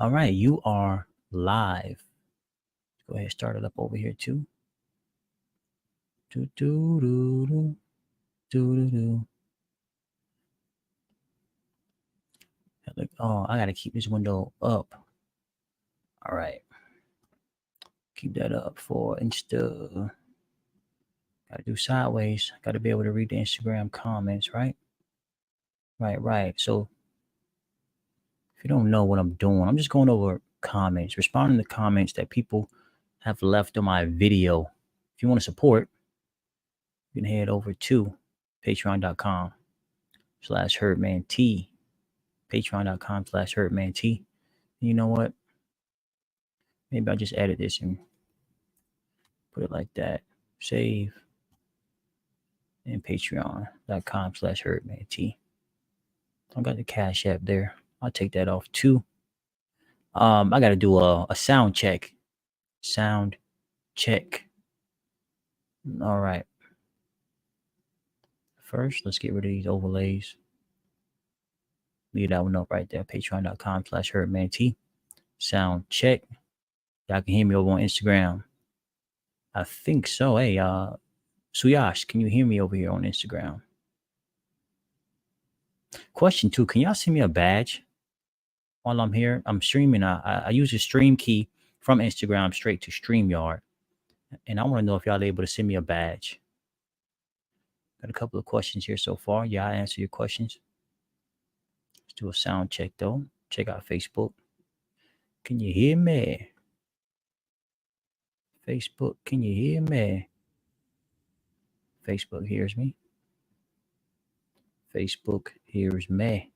All right, you are live. Go ahead, start it up over here too. Do do do do do do do. Look, oh, I gotta keep this window up. All right, keep that up for Insta. Gotta do sideways. Gotta be able to read the Instagram comments, right? Right. So if you don't know what I'm doing, I'm just going over comments, responding to comments that people have left on my video. If you want to support, you can head over to patreon.com/herdmant. Patreon.com/herdmant. You know what? Maybe I'll just edit this and put it like that. Save and patreon.com/herdmant. I got the Cash App there. I'll take that off too. I got to do a sound check. Sound check. All right. First, let's get rid of these overlays. Leave that one up right there. Patreon.com/herdmant. Sound check. Y'all can hear me over on Instagram. I think so. Hey, Suyash, can you hear me over here on Instagram? Question 2, can y'all send me a badge while I'm here? I'm streaming. I use a stream key from Instagram straight to StreamYard. And I want to know if y'all are able to send me a badge. Got a couple of questions here so far. Yeah, I answer your questions. Let's do a sound check though. Check out Facebook. Can you hear me? Facebook, can you hear me? Facebook hears me. Facebook hears me.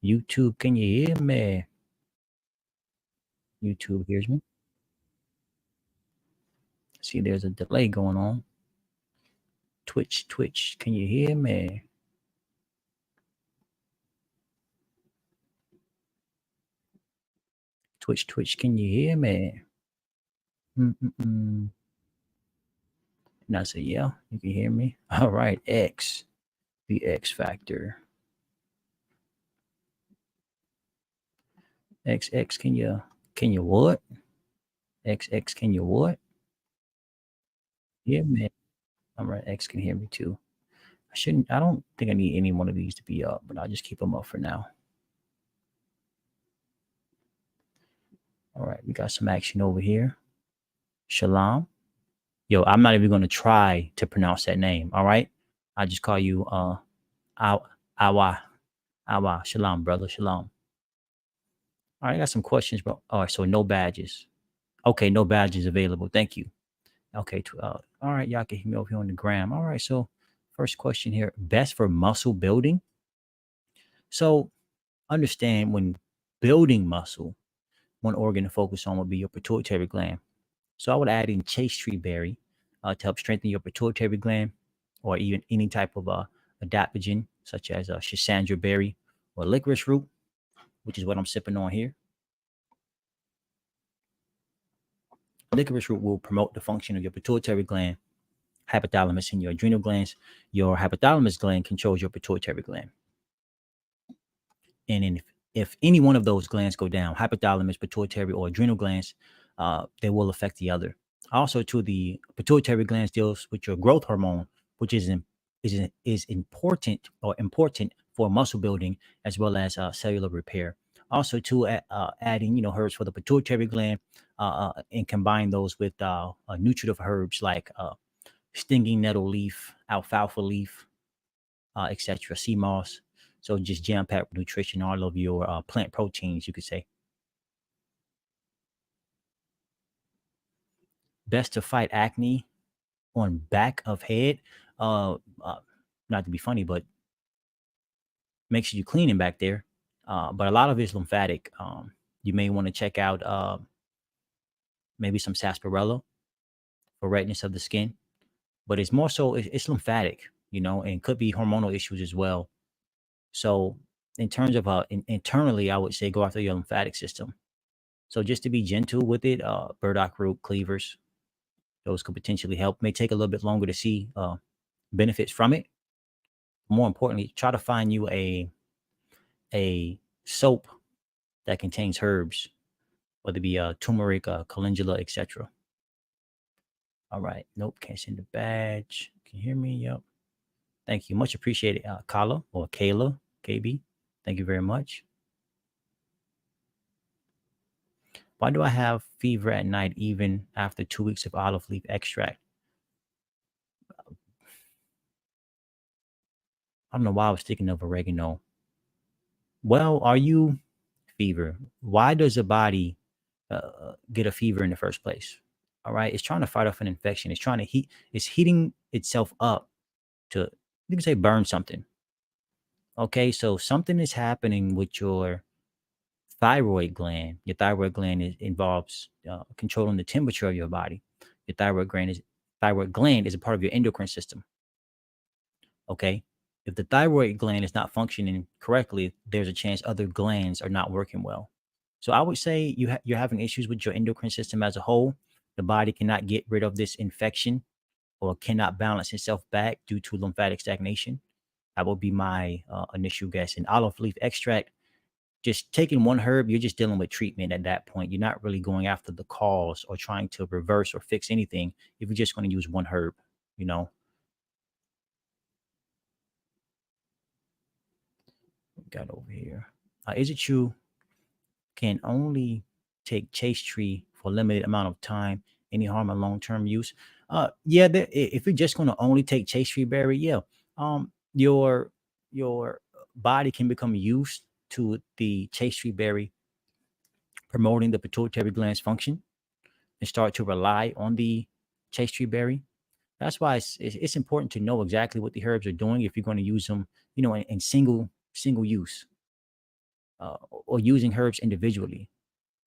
YouTube, can you hear me? YouTube hears me. See, there's a delay going on. Twitch, can you hear me? Twitch, can you hear me? And I say, yeah, you can hear me. All right, X, the X Factor. XX, can you what? XX, can you what? Hear me? All right, X can hear me too. I don't think I need any one of these to be up, but I'll just keep them up for now. All right, we got some action over here. Shalom. Yo, I'm not even going to try to pronounce that name. All right. I just call you Awa. Shalom, brother. Shalom. All right, I got some questions, bro. All right, so no badges. Okay, no badges available. Thank you. Okay, all right, y'all can hear me over here on the gram. All right, so first question here: best for muscle building. So understand, when building muscle, one organ to focus on would be your pituitary gland. So I would add in chaste tree berry to help strengthen your pituitary gland, or even any type of adaptogen such as schisandra berry or licorice root, which is what I'm sipping on here. Licorice root will promote the function of your pituitary gland, hypothalamus, and your adrenal glands. Your hypothalamus gland controls your pituitary gland. And if any one of those glands go down, hypothalamus, pituitary, or adrenal glands, they will affect the other. Also, the pituitary glands deals with your growth hormone, which is important for muscle building as well as cellular repair. Also, adding herbs for the pituitary gland and combine those with nutritive herbs like stinging nettle leaf, alfalfa leaf, etc., sea moss. So just jam packed with nutrition, all of your plant proteins, you could say. Best to fight acne on back of head. Not to be funny, but make sure you're cleaning back there. But a lot of it's lymphatic. You may want to check out maybe some sarsaparilla for redness of the skin. But it's more so it's lymphatic, and could be hormonal issues as well. So in terms of internally, I would say go after your lymphatic system. So just to be gentle with it, burdock root, cleavers, those could potentially help. May take a little bit longer to see benefits from it. More importantly, try to find you a soap that contains herbs, whether it be turmeric, calendula, etc. All right. Nope, can't send the badge. Can you hear me? Yep. Thank you. Much appreciated, Kala or Kayla, KB. Thank you very much. Why do I have fever at night even after 2 weeks of olive leaf extract? I don't know why I was thinking of oregano. Well, are you fever? Why does the body get a fever in the first place? All right. It's trying to fight off an infection. It's trying to heat, it's heating itself up to, you can say, burn something. Okay. So something is happening with your thyroid gland. Your thyroid gland involves controlling the temperature of your body. Your thyroid gland is a part of your endocrine system. Okay. If the thyroid gland is not functioning correctly, there's a chance other glands are not working well. So I would say you're having issues with your endocrine system as a whole. The body cannot get rid of this infection or cannot balance itself back due to lymphatic stagnation. That would be my initial guess. And olive leaf extract, just taking one herb, you're just dealing with treatment at that point. You're not really going after the cause or trying to reverse or fix anything if you're just going to use one herb, you know. Got over here. Is it true can only take chase tree for a limited amount of time? Any harm in long-term use? Yeah, if you're just going to only take chase tree berry, yeah, your body can become used to the chase tree berry promoting the pituitary gland's function and start to rely on the chase tree berry. That's why it's important to know exactly what the herbs are doing if you're going to use them, in single use, or using herbs individually.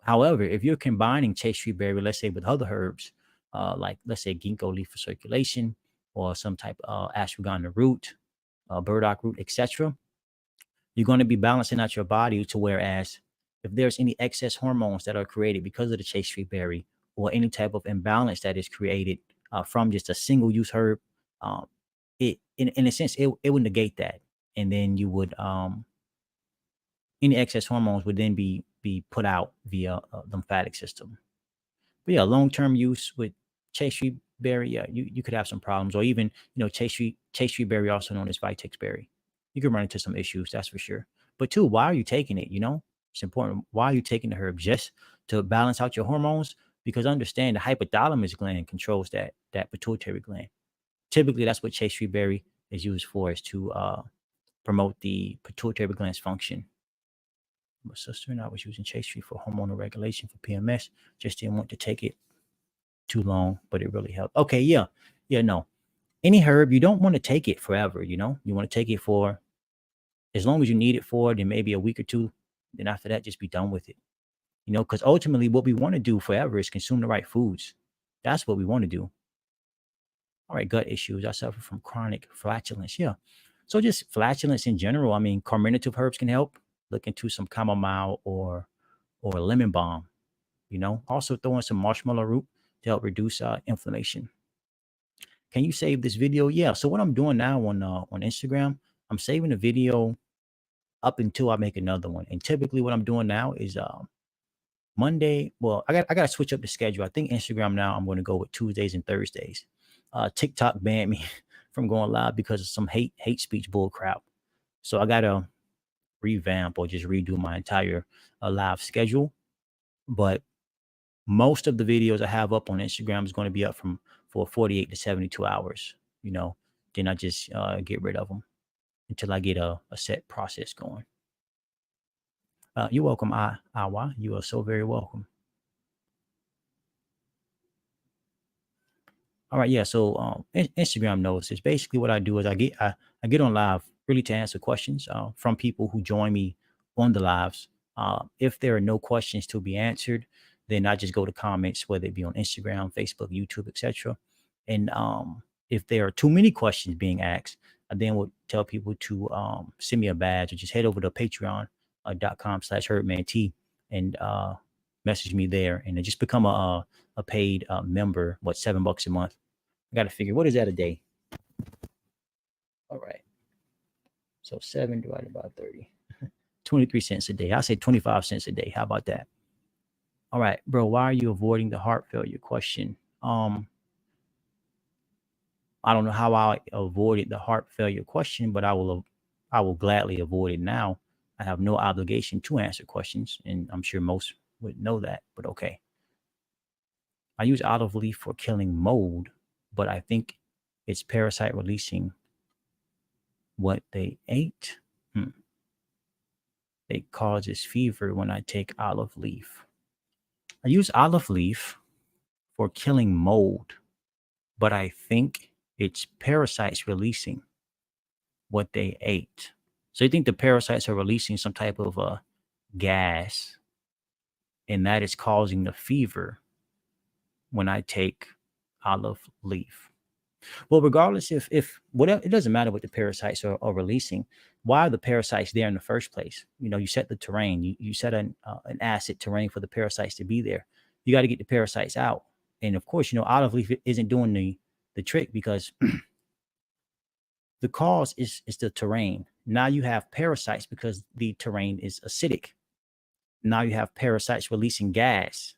However, if you're combining chase tree berry, let's say with other herbs, like let's say ginkgo leaf for circulation, or some type of ashwagandha root, burdock root, etc., you're going to be balancing out your body to whereas if there's any excess hormones that are created because of the chase tree berry or any type of imbalance that is created from just a single use herb, um, it in a sense it would negate that, and then you would any excess hormones would then be put out via lymphatic system. But yeah, long term use with chase tree berry, yeah, you could have some problems, or even chase tree berry, also known as vitex berry. You could run into some issues, that's for sure. But two, why are you taking it? It's important. Why are you taking the herb? Just to balance out your hormones? Because understand the hypothalamus gland controls that pituitary gland. Typically, that's what chase tree berry is used for, is to promote the pituitary gland's function. My sister and I was using chase tree for hormonal regulation for PMS. Just didn't want to take it too long, but it really helped. Okay, yeah. No. Any herb, you don't want to take it forever, you want to take it for as long as you need it for, then maybe a week or two. Then after that, just be done with it. Because ultimately what we want to do forever is consume the right foods. That's what we want to do. All right, gut issues. I suffer from chronic flatulence. Yeah. So just flatulence in general. I mean, carminative herbs can help. Look into some chamomile or lemon balm. Also throw in some marshmallow root to help reduce inflammation. Can you save this video? Yeah. So what I'm doing now on Instagram, I'm saving the video up until I make another one. And typically, what I'm doing now is Monday. Well, I got to switch up the schedule. I think Instagram now I'm going to go with Tuesdays and Thursdays. TikTok banned me from going live because of some hate speech bull crap. So I got to revamp or just redo my entire live schedule. But most of the videos I have up on Instagram is going to be up for 48 to 72 hours. Then I just get rid of them until I get a set process going. You're welcome, Awa. You are so very welcome. All right, yeah. So Instagram knows this. Basically, what I do is I get on live really to answer questions from people who join me on the lives. If there are no questions to be answered, then I just go to comments, whether it be on Instagram, Facebook, YouTube, etc. And if there are too many questions being asked, I then would tell people to send me a badge or just head over to patreon.com/herdmant and message me there, and then just become a paid member. $7 a month? I got to figure, what is that a day? All right. So 7 divided by 30. 23 cents a day. I say 25 cents a day. How about that? All right, bro. Why are you avoiding the heart failure question? I don't know how I avoided the heart failure question, but I will gladly avoid it now. I have no obligation to answer questions, and I'm sure most would know that. But okay, I use olive leaf for killing mold, but I think it's parasite releasing what they ate. Hmm. It causes fever when I take olive leaf. I use olive leaf for killing mold, but I think it's parasites releasing what they ate. So you think the parasites are releasing some type of gas, and that is causing the fever when I take olive leaf. Well, regardless if whatever, it doesn't matter what the parasites are releasing. Why are the parasites there in the first place? You set the terrain. You set an acid terrain for the parasites to be there. You got to get the parasites out, and of course, olive leaf isn't doing the trick because the cause is the terrain. Now you have parasites because the terrain is acidic. Now you have parasites releasing gas.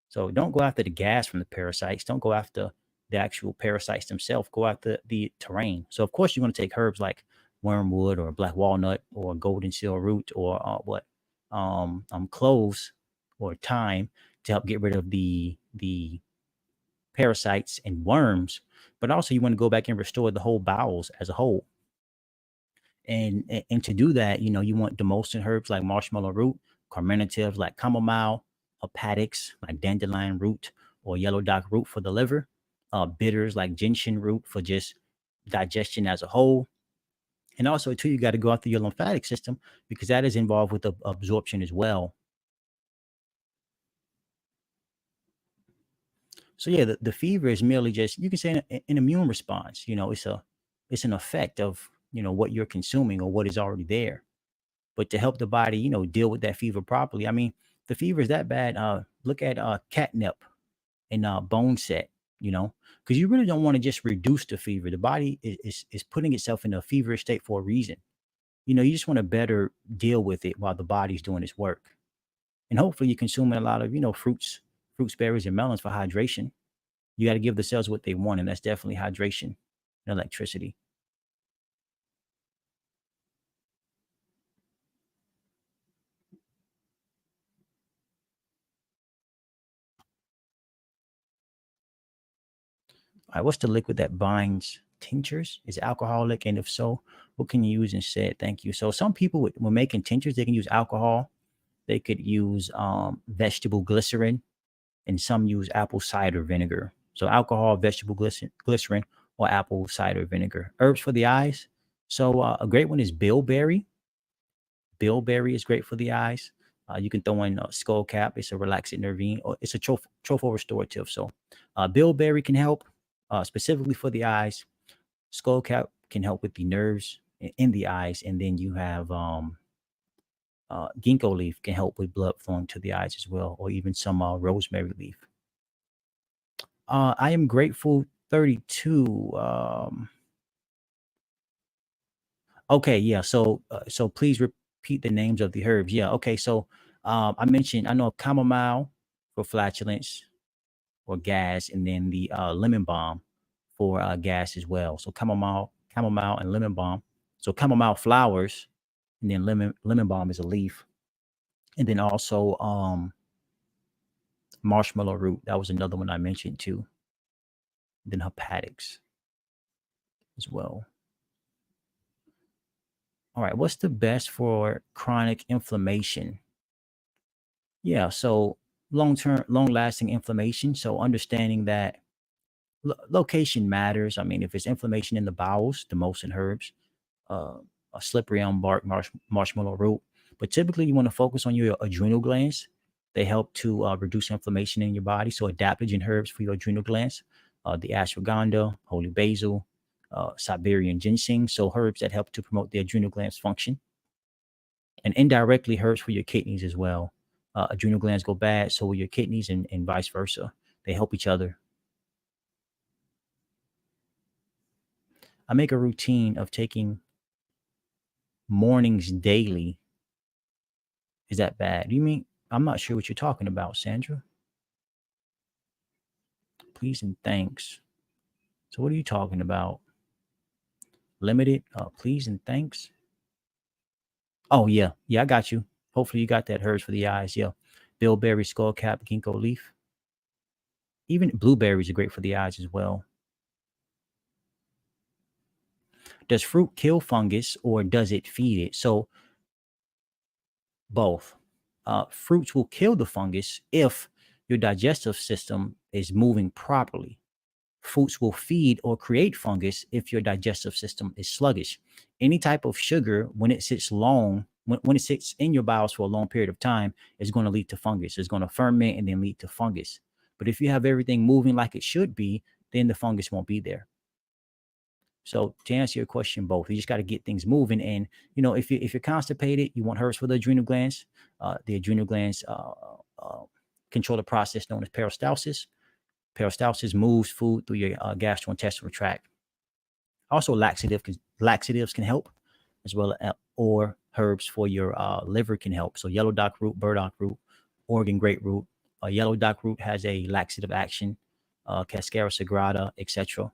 So don't go after the gas from the parasites. Don't go after the actual parasites themselves. Go after the terrain. So of course you're going to take herbs like wormwood or black walnut or golden seal root or cloves or thyme to help get rid of the parasites and worms. But also you want to go back and restore the whole bowels as a whole. And to do that, you want demulcent herbs like marshmallow root, carminative like chamomile, hepatic like dandelion root or yellow dock root for the liver, bitters like ginseng root for just digestion as a whole. And also, too, you got to go after your lymphatic system because that is involved with the absorption as well. So yeah, the fever is merely just, you can say, an immune response. It's an effect of what you're consuming or what is already there. But to help the body, deal with that fever properly. I mean, the fever is that bad. Look at catnip and bone set, because you really don't want to just reduce the fever. The body is putting itself in a feverish state for a reason. You just want to better deal with it while the body's doing its work. And hopefully you're consuming a lot of, fruits, berries, and melons for hydration. You got to give the cells what they want, and that's definitely hydration and electricity. All right, what's the liquid that binds tinctures? Is it alcoholic? And if so, what can you use instead? Thank you. So some people, when making tinctures, they can use alcohol. They could use vegetable glycerin, and some use apple cider vinegar. So alcohol, vegetable glycerin, or apple cider vinegar. Herbs for the eyes. So a great one is bilberry. Bilberry is great for the eyes. You can throw in skull cap. It's a relaxant nervine, or it's a trophal restorative. So bilberry can help specifically for the eyes. Skull cap can help with the nerves in the eyes, and then you have ginkgo leaf can help with blood flowing to the eyes as well, or even some rosemary leaf. I am grateful 32. Okay, yeah. So please repeat the names of the herbs. Yeah. Okay. So I mentioned, I know chamomile for flatulence or gas, and then the lemon balm for gas as well. So chamomile, and lemon balm. So chamomile flowers, and then lemon balm is a leaf, and then also marshmallow root. That was another one I mentioned too. Then hepatics as well. All right, what's the best for chronic inflammation? Yeah, so long lasting inflammation. So understanding that location matters. I mean, if it's inflammation in the bowels, the most in herbs, uh, a slippery elm bark, marshmallow root. But typically, you want to focus on your adrenal glands. They help to reduce inflammation in your body. So adaptogen herbs for your adrenal glands, the ashwagandha, holy basil, Siberian ginseng. So herbs that help to promote the adrenal glands function, and indirectly herbs for your kidneys as well. Adrenal glands go bad, so will your kidneys, and vice versa. They help each other. I make a routine of taking mornings daily Is that bad? You mean I'm not sure what you're talking about, Sandra? Please and thanks. So what are you talking about? Limited, please and thanks. Oh yeah, yeah, I got you. Hopefully you got that herbs for the eyes. Yeah, bilberry, skullcap, ginkgo leaf. Even blueberries are great for the eyes as well. Does fruit kill fungus or does it feed it? So both. Fruits will kill the fungus if your digestive system is moving properly. Fruits will feed or create fungus if your digestive system is sluggish. Any type of sugar, when it sits long, when it sits in your bowels for a long period of time, is going to lead to fungus. It's going to ferment and then lead to fungus. But if you have everything moving like it should be, then the fungus won't be there. So to answer your question, both, you just got to get things moving. And if you're constipated, you want herbs for the adrenal glands. The adrenal glands control the process known as peristalsis. Peristalsis moves food through your gastrointestinal tract. Also, laxatives can help, as well as or herbs for your liver can help. So yellow dock root, burdock root, Oregon great root. Yellow dock root has a laxative action, Cascara sagrada, etc.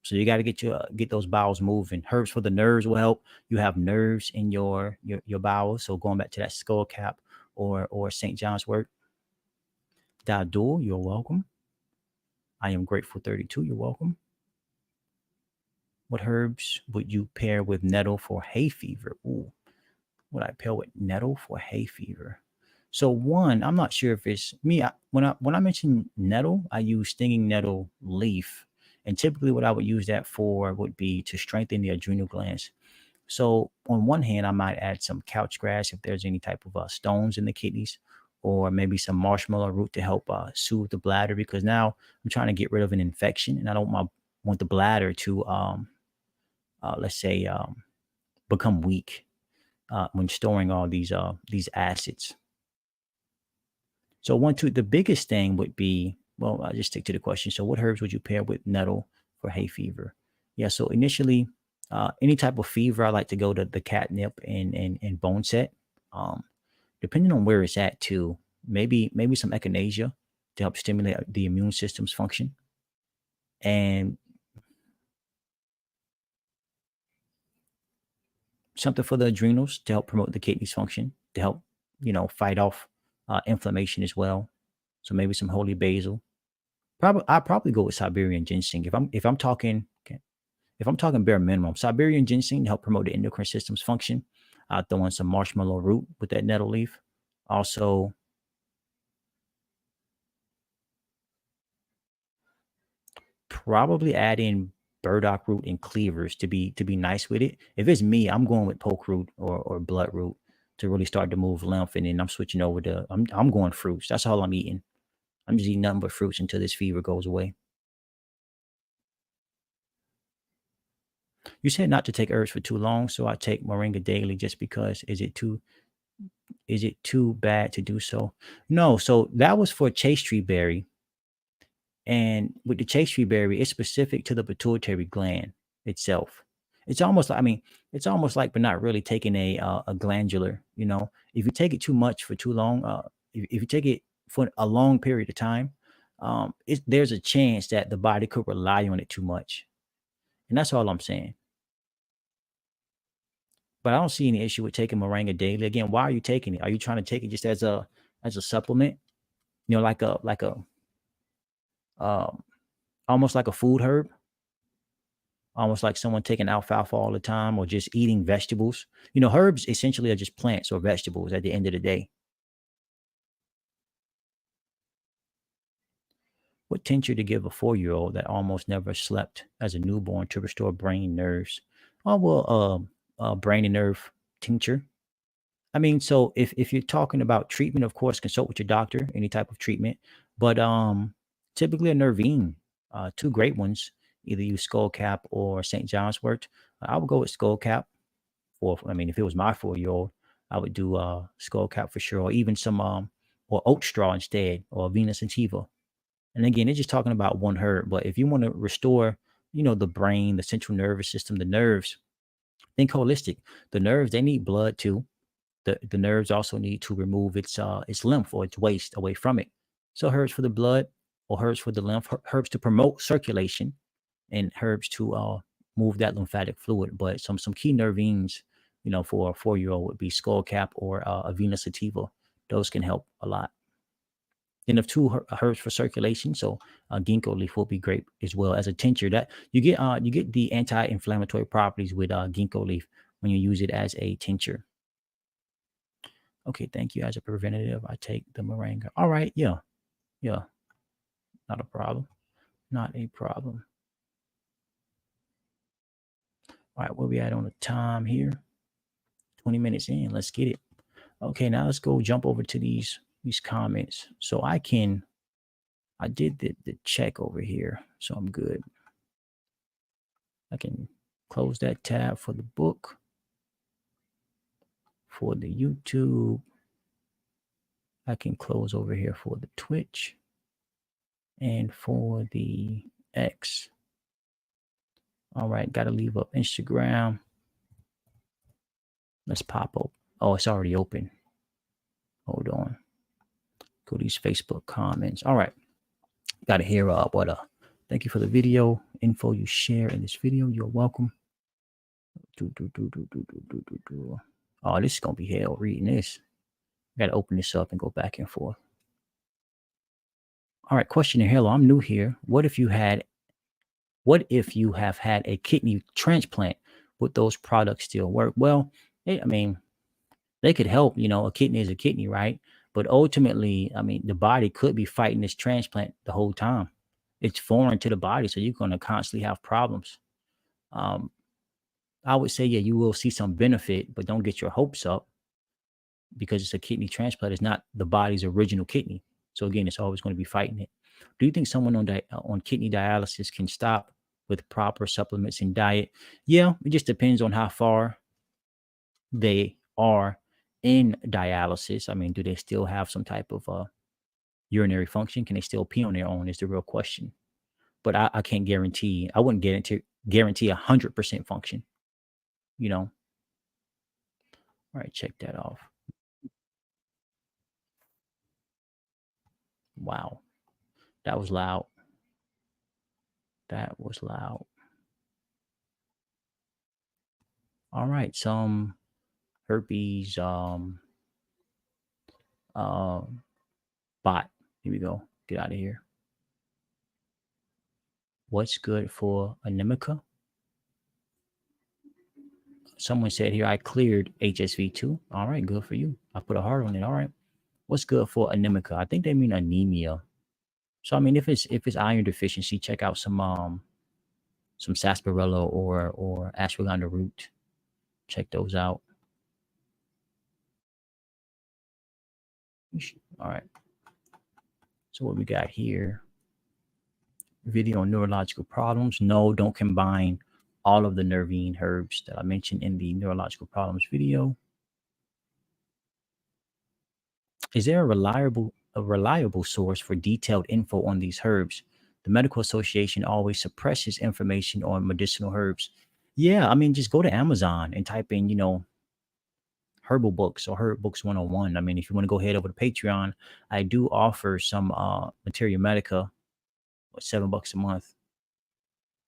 So you got to get those bowels moving. Herbs for the nerves will help. You have nerves in your bowels. So going back to that skull cap or St. John's wort. Dadul, you're welcome. I am grateful 32. You're welcome. What herbs would you pair with nettle for hay fever? Ooh, would I pair with nettle for hay fever? So one, I'm not sure if it's me. When I mention nettle, I use stinging nettle leaf, and typically what I would use that for would be to strengthen the adrenal glands. So on one hand, I might add some couch grass if there's any type of stones in the kidneys, or maybe some marshmallow root to help soothe the bladder because now I'm trying to get rid of an infection and I don't want the bladder to let's say become weak when storing all these acids. So the biggest thing would be, well, I'll just stick to the question. So what herbs would you pair with nettle for hay fever? Yeah, so initially, any type of fever, I like to go to the catnip and bone set. Um, Depending on where it's at too, maybe some echinacea to help stimulate the immune system's function. And something for the adrenals to help promote the kidneys function, to help, fight off inflammation as well. So maybe some holy basil. I'll probably go with Siberian ginseng if I'm talking. Okay, if I'm talking bare minimum, Siberian ginseng to help promote the endocrine system's function. I'll throw in some marshmallow root with that nettle leaf. Also, probably add in burdock root and cleavers to be nice with it. If it's me, I'm going with poke root or blood root to really start to move lymph, and then I'm switching over to I'm going fruits. That's all I'm eating. I'm just eating nothing but fruits until this fever goes away. You said not to take herbs for too long, so I take moringa daily just because. Is it too bad to do so? No, so that was for chase tree berry. And with the chase tree berry, it's specific to the pituitary gland itself. It's almost like, it's almost like, but not really taking a glandular. If you take it too much for too long, if you take it for a long period of time, there's a chance that the body could rely on it too much, and that's all I'm saying. But I don't see any issue with taking moringa daily. Again, why are you taking it? Are you trying to take it just as a supplement? Like a um, almost like a food herb, almost like someone taking alfalfa all the time or just eating vegetables. Herbs essentially are just plants or vegetables at the end of the day. What tincture to give a 4-year-old that almost never slept as a newborn to restore brain nerves? Oh, well, brain and nerve tincture. So if you're talking about treatment, of course, consult with your doctor, any type of treatment. But typically a Nervine, two great ones, either use Skullcap or St. John's wort. I would go with Skullcap. Or if it was my 4-year-old, I would do Skullcap for sure, or even some or oat straw instead, or Venus sativa. And again, it's just talking about one herb. But if you want to restore, the brain, the central nervous system, the nerves, think holistic. The nerves, they need blood too. The nerves also need to remove its lymph or its waste away from it. So herbs for the blood or herbs for the lymph, herbs to promote circulation, and herbs to move that lymphatic fluid. But some key nervines, for a 4-year-old would be skullcap or Avena sativa. Those can help a lot. Then of two herbs for circulation, so ginkgo leaf will be great as well as a tincture. That you get the anti-inflammatory properties with ginkgo leaf when you use it as a tincture. Okay, thank you. As a preventative, I take the moringa. All right, yeah, not a problem, not a problem. All right, where we at on the time here? 20 minutes in. Let's get it. Okay, now let's go jump over to these comments. So I did the check over here, so I'm good. I can close that tab for the book, for the YouTube. I can close over here for the Twitch and for the X. All right, got to leave up Instagram. Let's pop up. Oh, it's already open. Hold on. Go to these Facebook comments. All right. Got to hear what thank you for the video info you share in this video. You're welcome. Oh, this is gonna be hell reading this. Got to open this up and go back and forth. All right, question here. Hello, I'm new here. What if you have had a kidney transplant? Would those products still work? Well, I mean, they could help. A kidney is a kidney, right? But ultimately, I mean, the body could be fighting this transplant the whole time. It's foreign to the body, so you're going to constantly have problems. I would say, yeah, you will see some benefit, but don't get your hopes up, because it's a kidney transplant. It's not the body's original kidney. So again, it's always going to be fighting it. Do you think someone on kidney dialysis can stop with proper supplements and diet? Yeah, it just depends on how far they are in dialysis. I mean, do they still have some type of urinary function? Can they still pee on their own is the real question. But I can't guarantee. I wouldn't guarantee 100% function. All right, check that off. Wow, that was loud. That was loud. All right, some herpes bot. Here we go. Get out of here. What's good for anemica? Someone said here, I cleared HSV2. All right, good for you. I put a heart on it. All right. What's good for anemica? I think they mean anemia. So I mean, if it's iron deficiency, check out some sarsaparilla or ashwagandha root. Check those out. All right. So what we got here? Video on neurological problems. No, don't combine all of the nervine herbs that I mentioned in the neurological problems video. Is there a reliable source for detailed info on these herbs? The Medical Association always suppresses information on medicinal herbs. Yeah, I mean, just go to Amazon and type in, herbal books or herb books 101. I mean, if you want to go head over to Patreon, I do offer some Materia Medica, $7 a month.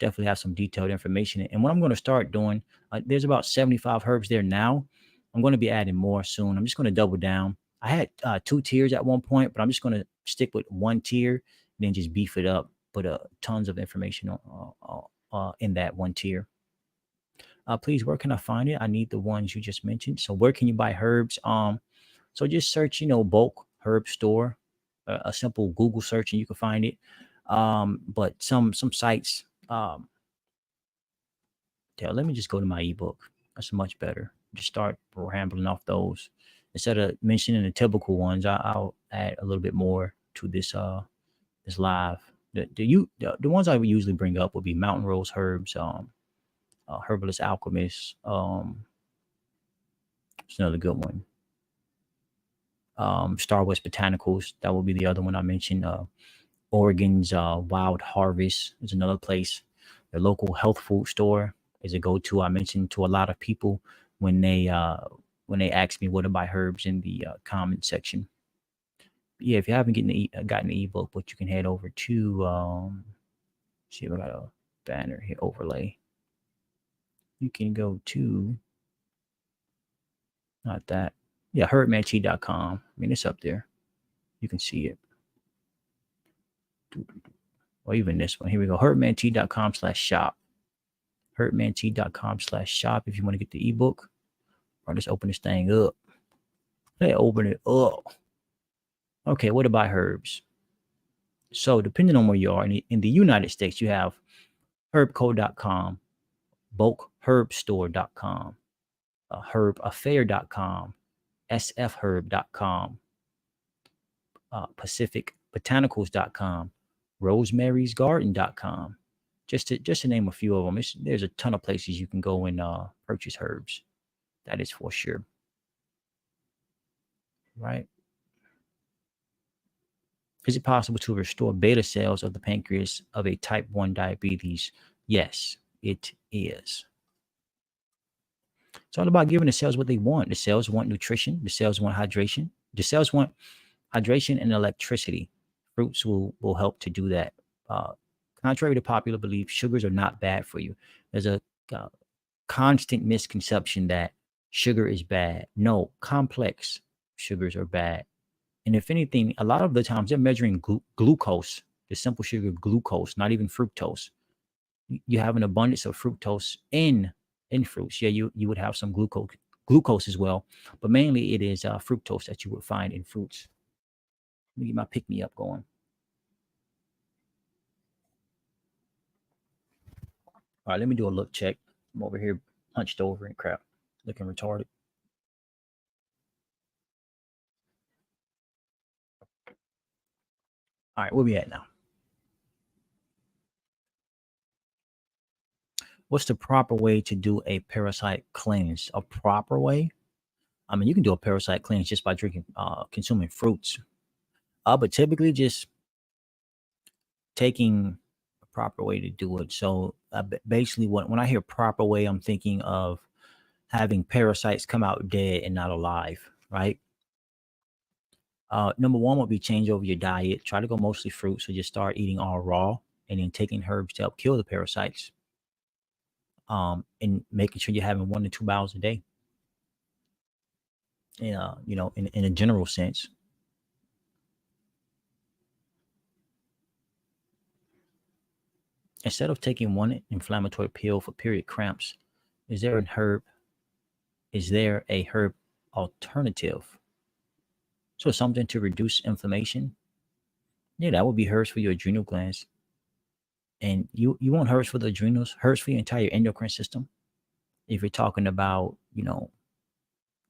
Definitely have some detailed information. And what I'm going to start doing, there's about 75 herbs there now. I'm going to be adding more soon. I'm just going to double down. I had 2 tiers at one point, but I'm just going to stick with 1 tier and then just beef it up. Put tons of information in that 1 tier. Please, where can I find it? I need the ones you just mentioned. So where can you buy herbs? So just search, bulk herb store, a simple Google search, and you can find it. But some sites, let me just go to my ebook. That's much better. Just start rambling off those instead of mentioning the typical ones. I'll add a little bit more to this this live. The ones I would usually bring up would be Mountain Rose Herbs, Herbalist Alchemist. It's another good one. Star West Botanicals, that will be the other one I mentioned. Oregon's Wild Harvest is another place. The local health food store is a go-to. I mentioned to a lot of people when they when they ask me what to buy herbs in the comment section. Yeah, if you haven't gotten the ebook, but you can head over to see if I got a banner here overlay. You can go to not that. Yeah, herbmanchi.com. I mean, it's up there. You can see it. Or even this one. Here we go. herbmanchi.com/shop. herbmanchi.com/shop if you want to get the ebook. Or just open this thing up. Let's open it up. Okay, what about herbs? So depending on where you are, in the United States, you have herbco.com, bulkherbstore.com, herbaffair.com, sfherb.com, pacificbotanicals.com, rosemary'sgarden.com. Just to name a few of them. There's a ton of places you can go and purchase herbs. That is for sure. Right? Is it possible to restore beta cells of the pancreas of a type 1 diabetes? Yes, it is. It's all about giving the cells what they want. The cells want nutrition. The cells want hydration. The cells want hydration and electricity. Fruits will help to do that. Contrary to popular belief, sugars are not bad for you. There's a constant misconception that sugar is bad. No, complex sugars are bad. And if anything, a lot of the times they're measuring glucose, the simple sugar glucose, not even fructose. You have an abundance of fructose in fruits. Yeah, you would have some glucose as well, but mainly it is fructose that you would find in fruits. Let me get my pick-me-up going. All right, let me do a look check. I'm over here hunched over and crap, looking retarded. All right, where we at now? What's the proper way to do a parasite cleanse? A proper way? I mean, you can do a parasite cleanse just by consuming fruits. But typically just taking a proper way to do it. So basically when I hear proper way, I'm thinking of having parasites come out dead and not alive, right? Number one would be change over your diet. Try to go mostly fruit. So just start eating all raw and then taking herbs to help kill the parasites. And making sure you're having 1 to 2 bowels a day. In a general sense. Instead of taking one inflammatory pill for period cramps, is there a herb alternative? So something to reduce inflammation? Yeah, that would be herbs for your adrenal glands. And you want herbs for the adrenals, herbs for your entire endocrine system. If you're talking about,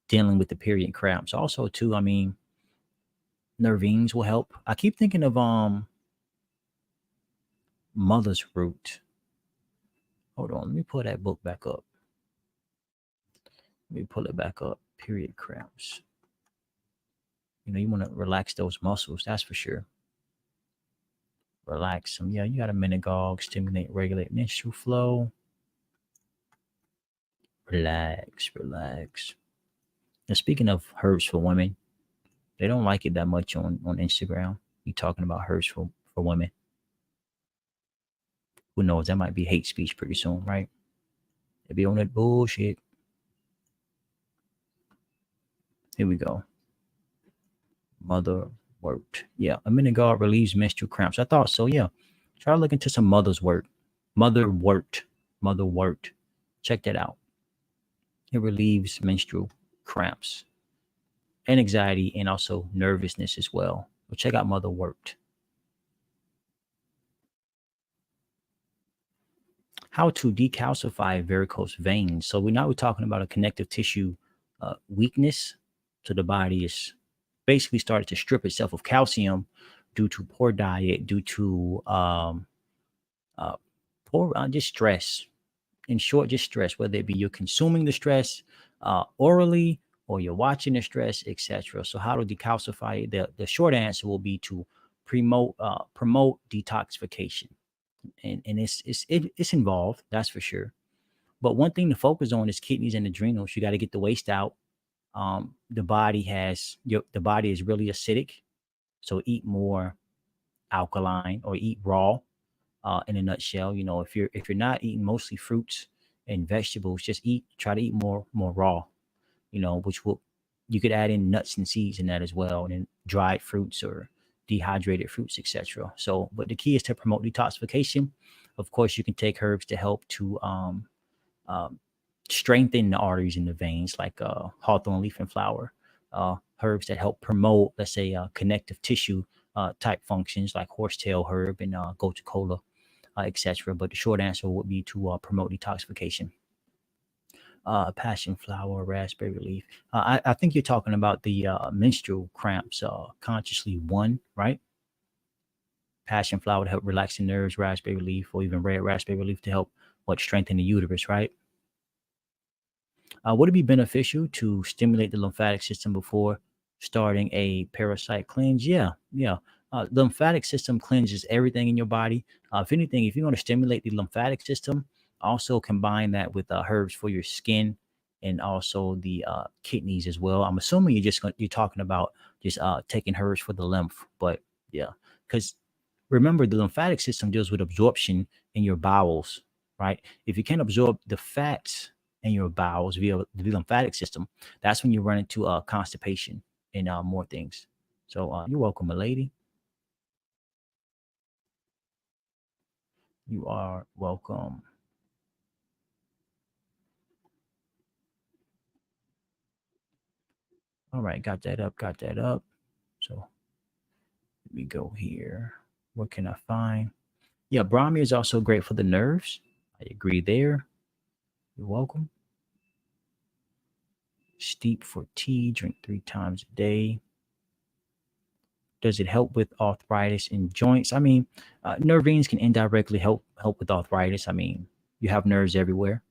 dealing with the period cramps. Also, too, I mean, nervines will help. I keep thinking of mother's root. Hold on, let me pull that book back up. Let me pull it back up. Period cramps. You want to relax those muscles, that's for sure. Relax them. Yeah, you got a Menagog, stimulate, regulate menstrual flow. Relax. And speaking of herbs for women, they don't like it that much on Instagram. You talking about herbs for women. Who knows? That might be hate speech pretty soon, right? They be on that bullshit. Here we go. Motherwort. Yeah, a Menagog relieves menstrual cramps. I thought so, yeah. Try to look into some motherwort. Motherwort. Check that out. It relieves menstrual cramps and anxiety and also nervousness as well. So check out motherwort. How to decalcify varicose veins. So we're talking about a connective tissue weakness. So the body is basically started to strip itself of calcium due to poor diet, due to poor just stress. In short, just stress, whether it be you're consuming the stress orally or you're watching the stress, etc. So how to decalcify it? The short answer will be to promote detoxification. And it's involved, that's for sure. But one thing to focus on is kidneys and adrenals. You got to get the waste out. The body the body is really acidic, so eat more alkaline or eat raw. In a nutshell, if you're not eating mostly fruits and vegetables, just try to eat more raw. Which will you could add in nuts and seeds in that as well, and then dried fruits or dehydrated fruits, etc. So, but the key is to promote detoxification. Of course, you can take herbs to help to um, strengthen the arteries and the veins, like hawthorn leaf and flower. Herbs that help promote, let's say, connective tissue type functions, like horsetail herb and gotu kola, etc. But the short answer would be to promote detoxification. Passion flower, raspberry leaf. I think you're talking about the menstrual cramps, consciously one, right? Passion flower to help relax the nerves, raspberry leaf, or even red raspberry leaf to help strengthen the uterus, right? Would it be beneficial to stimulate the lymphatic system before starting a parasite cleanse? Yeah, yeah. The lymphatic system cleanses everything in your body. If anything, if you want to stimulate the lymphatic system, also combine that with herbs for your skin and also the kidneys as well. I'm assuming you're talking about just taking herbs for the lymph, but yeah, because remember the lymphatic system deals with absorption in your bowels, right? If you can't absorb the fats in your bowels via the lymphatic system, that's when you run into constipation and more things. So you're welcome, my lady. You are welcome. All right, got that up, got that up. So let me go here. What can I find? Yeah, Brahmi is also great for the nerves. I agree there. You're welcome. Steep for tea, drink 3 times a day. Does it help with arthritis in joints? I mean, nervines can indirectly help with arthritis. I mean, you have nerves everywhere.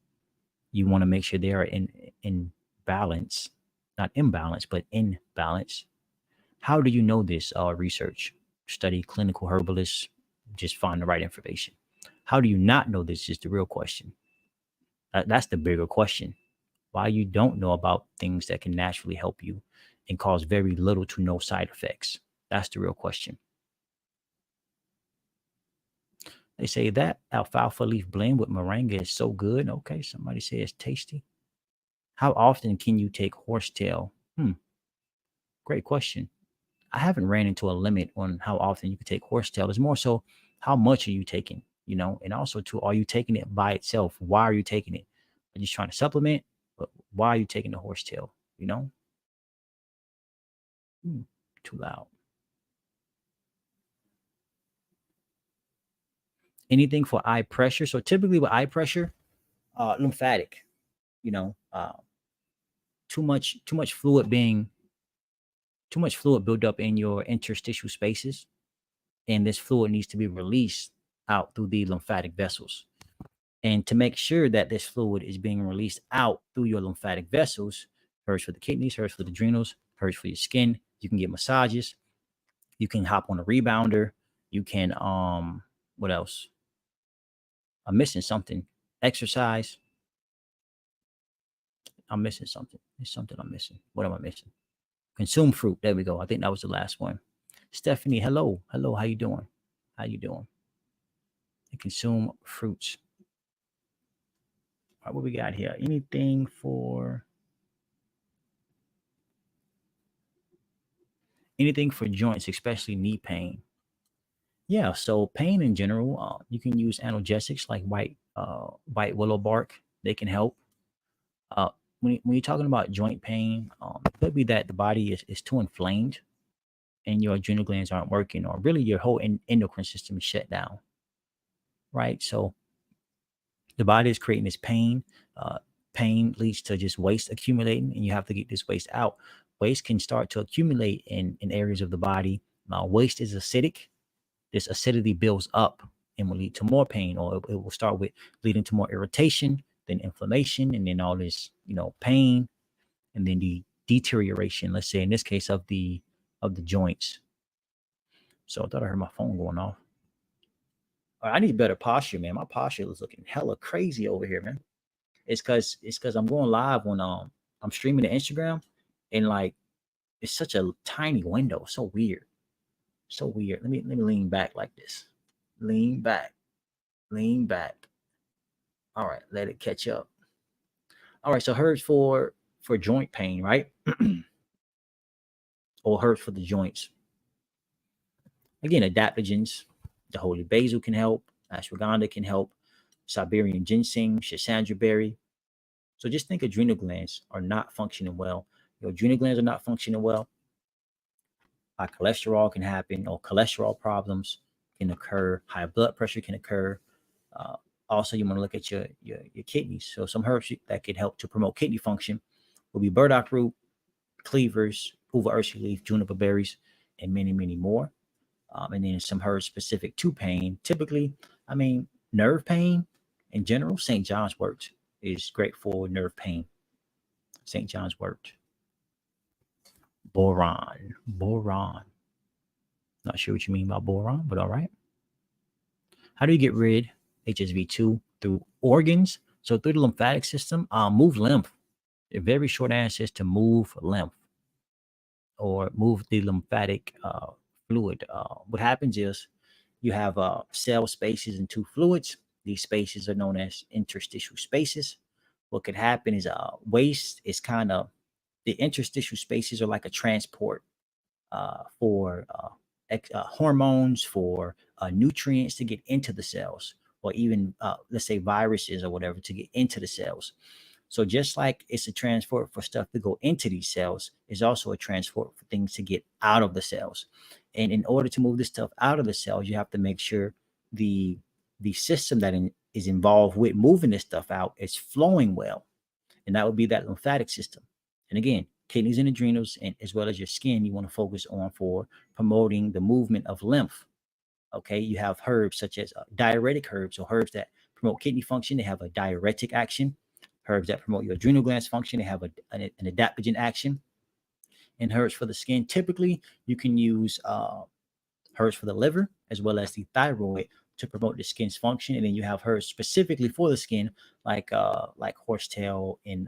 You want to make sure they are in balance, not imbalance, but in balance. How do you know this? Research, study, clinical herbalists, just find the right information. How do you not know this is the real question. That's the bigger question. Why you don't know about things that can naturally help you and cause very little to no side effects. That's the real question. They say that alfalfa leaf blend with moringa is so good. Okay, somebody say it's tasty. How often can you take horsetail? Great question. I haven't ran into a limit on how often you can take horsetail. It's more so how much are you taking, and also too, are you taking it by itself? Why are you taking it? Are you just trying to supplement? But why are you taking the horsetail? You know? Hmm, too loud. Anything for eye pressure. So typically with eye pressure, lymphatic, you know, uh, too much fluid being too much fluid build up in your interstitial spaces, and this fluid needs to be released out through the lymphatic vessels. And to make sure that this fluid is being released out through your lymphatic vessels, hurts for the kidneys, hurts for the adrenals, hurts for your skin. You can get massages. You can hop on a rebounder. You can what else? I'm missing something. Exercise. I'm missing something. There's something I'm missing. What am I missing? Consume fruit. There we go. I think that was the last one. Stephanie, hello. Hello, how you doing? How you doing? And consume fruits. All right, what we got here? Anything for joints, especially knee pain? Yeah, so pain in general, you can use analgesics like white willow bark. They can help. Uh, when you're talking about joint pain, it could be that the body is too inflamed and your adrenal glands aren't working, or really your whole endocrine system is shut down, right? So the body is creating this pain. Uh, Pain leads to just waste accumulating, and you have to get this waste out. Waste can start to accumulate in areas of the body. Waste is acidic. This acidity builds up and will lead to more pain, or it will start with leading to more irritation, then inflammation, and then all this, pain, and then the deterioration. Let's say in this case of the joints. So I thought I heard my phone going off. I need better posture, man. My posture is looking hella crazy over here, man. It's cause I'm going live on I'm streaming to Instagram, And like, it's such a tiny window. So weird. So weird. Let me lean back like this. Lean back. Lean back. All right, let it catch up. All right, so herbs for joint pain, right? Or herbs for the joints. Again, adaptogens. The holy basil can help. Ashwagandha can help. Siberian ginseng, schisandra berry. So just think adrenal glands are not functioning well. Your adrenal glands are not functioning well. High cholesterol can happen, or cholesterol problems can occur. High blood pressure can occur. Uh, Also, you want to look at your kidneys. So some herbs that could help to promote kidney function will be burdock root, cleavers, uva ursa leaf, juniper berries, and many, many more. And then some herbs specific to pain. Typically, I mean, nerve pain in general, St. John's wort is great for nerve pain. St. John's wort. Boron. Boron. Not sure what you mean by boron, but all right. How do you get rid HSV2 through organs? So through the lymphatic system, move lymph. A very short answer is to move lymph or move the lymphatic fluid. What happens is you have cell spaces and two fluids. These spaces are known as interstitial spaces. What could happen is waste is kind of, the interstitial spaces are like a transport for hormones, for nutrients to get into the cells, or even let's say viruses or whatever to get into the cells. So just like it's a transport for stuff to go into these cells, it's also a transport for things to get out of the cells. And in order to move this stuff out of the cells, you have to make sure the system that is involved with moving this stuff out is flowing well, and that would be that lymphatic system. And again, kidneys and adrenals, and as well as your skin, you want to focus on for promoting the movement of lymph. Okay, you have herbs such as diuretic herbs, or herbs that promote kidney function. They have a diuretic action. Herbs that promote your adrenal glands function, they have an adaptogen action. And herbs for the skin, typically you can use herbs for the liver as well as the thyroid to promote the skin's function. And then you have herbs specifically for the skin, like horsetail and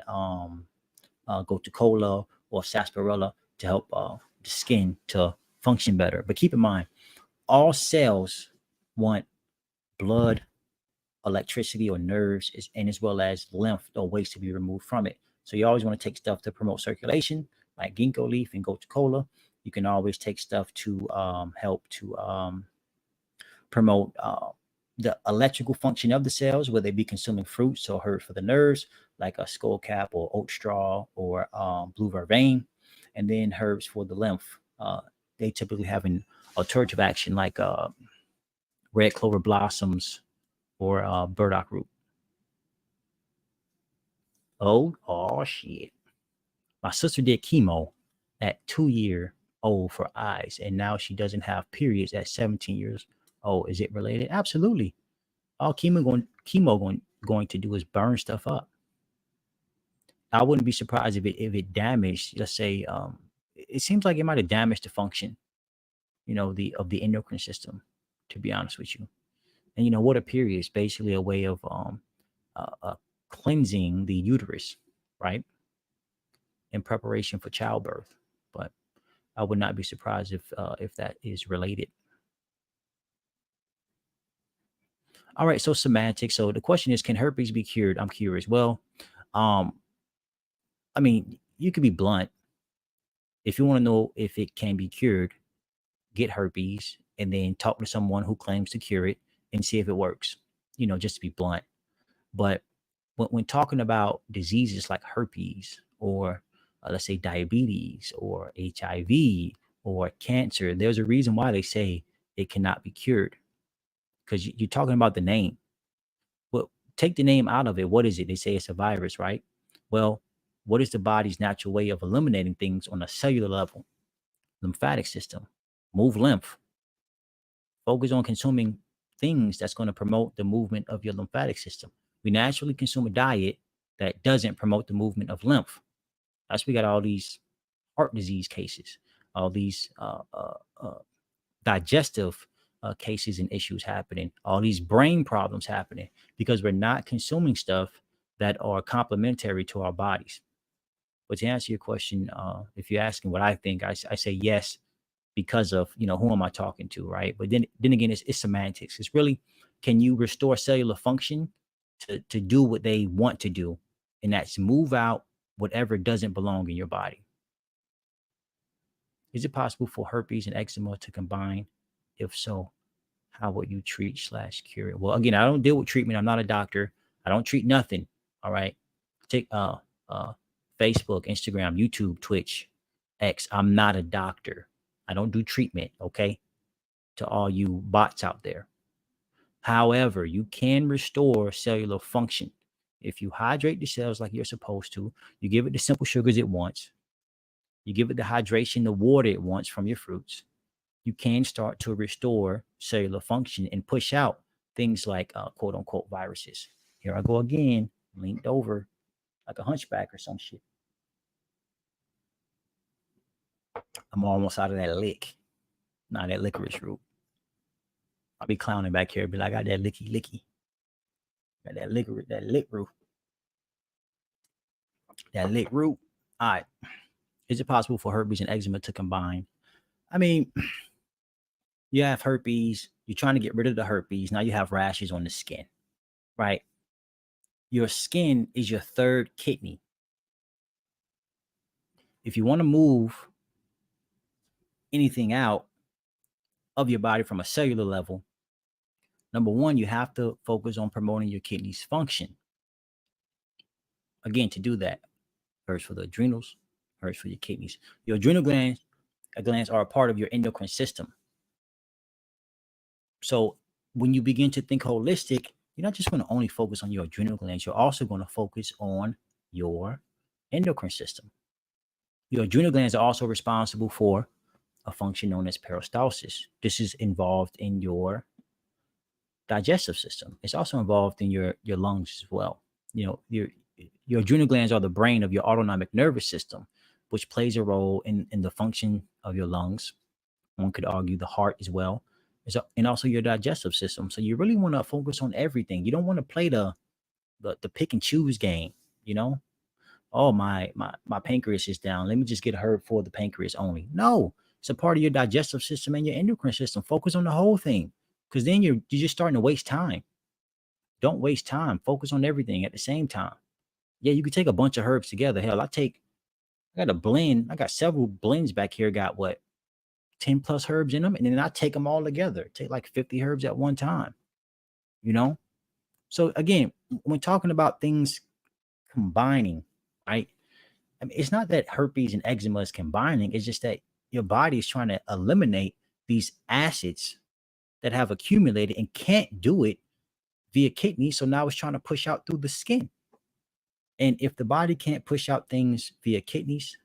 gotu or sarsaparilla, to help the skin to function better. But keep in mind, all cells want blood, electricity, or nerves, and as well as lymph or waste to be removed from it. So you always want to take stuff to promote circulation, like ginkgo leaf and gotu. You can always take stuff to help to promote the electrical function of the cells, whether they be consuming fruits or herbs for the nerves, like a skullcap or oat straw or blue vervain. And then herbs for the lymph. They typically have an alternative action, like red clover blossoms or burdock root. Oh shit. My sister did chemo at 2 year old for eyes, and now she doesn't have periods at 17 years old. Is it related? Absolutely. All chemo going to do is burn stuff up. I wouldn't be surprised if it damaged, let's say, it seems like it might have damaged the function, the endocrine system, to be honest with you. And what a period is basically a way of cleansing the uterus, right, in preparation for childbirth. But I would not be surprised if that is related. All right, so semantics. So the question is, can herpes be cured? I'm curious. Well, um, I mean, you could be blunt. If you want to know if it can be cured, get herpes and then talk to someone who claims to cure it and see if it works. Just to be blunt. But when talking about diseases like herpes, or let's say diabetes or HIV or cancer, there's a reason why they say it cannot be cured, because you're talking about the name. Well, take the name out of it. What is it? They say it's a virus, right? Well, what is the body's natural way of eliminating things on a cellular level? Lymphatic system. Move lymph. Focus on consuming things that's going to promote the movement of your lymphatic system. We naturally consume a diet that doesn't promote the movement of lymph. That's we got all these heart disease cases, all these digestive cases and issues happening, all these brain problems happening, because we're not consuming stuff that are complementary to our bodies. But to answer your question, if you're asking what I think, I say yes because of, who am I talking to, right? But then again, it's semantics. It's really, can you restore cellular function to do what they want to do, and that's move out whatever doesn't belong in your body. Is it possible for herpes and eczema to combine? If so, how would you treat/cure it? Well, again, I don't deal with treatment. I'm not a doctor. I don't treat nothing. All right. Take Facebook, Instagram, YouTube, Twitch, X. I'm not a doctor. I don't do treatment. Okay. To all you bots out there. However, you can restore cellular function if you hydrate the cells like you're supposed to. You give it the simple sugars it wants. You give it the hydration, the water it wants from your fruits. You can start to restore cellular function and push out things like quote unquote viruses. Here I go again, linked over like a hunchback or some shit. I'm almost out of that lick. Not that licorice root. I'll be clowning back here, be like, I got that licky. Got that licorice, that lick root. That lick root. All right. Is it possible for herpes and eczema to combine? I mean, you have herpes, you're trying to get rid of the herpes. Now you have rashes on the skin, right? Your skin is your third kidney. If you want to move anything out of your body from a cellular level, number one, you have to focus on promoting your kidneys' function. Again, to do that, first for the adrenals, first for your kidneys. Your adrenal glands are a part of your endocrine system. So when you begin to think holistic, you're not just going to only focus on your adrenal glands, you're also going to focus on your endocrine system. Your adrenal glands are also responsible for a function known as peristalsis. This is involved in your digestive system. It's also involved in your lungs as well. Your adrenal glands are the brain of your autonomic nervous system, which plays a role in the function of your lungs. One could argue the heart as well, and also your digestive system. So you really want to focus on everything. You don't want to play the pick and choose game. Oh, my pancreas is down. Let me just get a herb for the pancreas only. No, it's a part of your digestive system and your endocrine system. Focus on the whole thing, because then you're just starting to waste time. Don't waste time. Focus on everything at the same time. Yeah, you could take a bunch of herbs together. Hell, I got a blend. I got several blends back here. Got 10 plus herbs in them, and then I take them all together. Take like 50 herbs at one time. So again, when talking about things combining, right? I mean, it's not that herpes and eczema is combining. It's just that your body is trying to eliminate these acids that have accumulated and can't do it via kidney. So now it's trying to push out through the skin. And if the body can't push out things via kidneys,